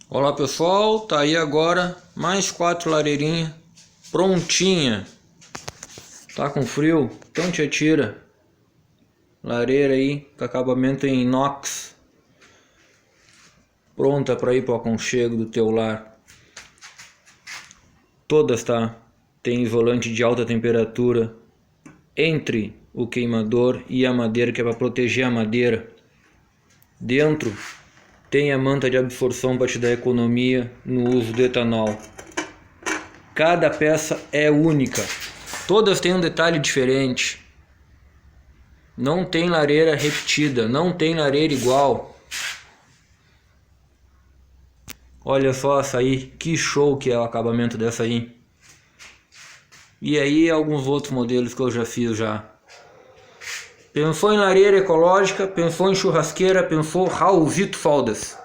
Olá pessoal, tá aí agora mais 4 lareirinhas prontinha. Tá com frio? Então te atira. Lareira aí com acabamento em inox, pronta para ir para o aconchego do teu lar. Todas tem isolante de alta temperatura entre o queimador e a madeira, que é para proteger a madeira. Dentro tem a manta de absorção para te dar economia no uso do etanol. Cada peça é única, todas têm um detalhe diferente. Não tem lareira repetida, não tem lareira igual. Olha só essa aí, que show que é o acabamento dessa aí. E aí alguns outros modelos que eu já fiz já. Pensou em lareira ecológica, pensou em churrasqueira, pensou Raulzito Faldas.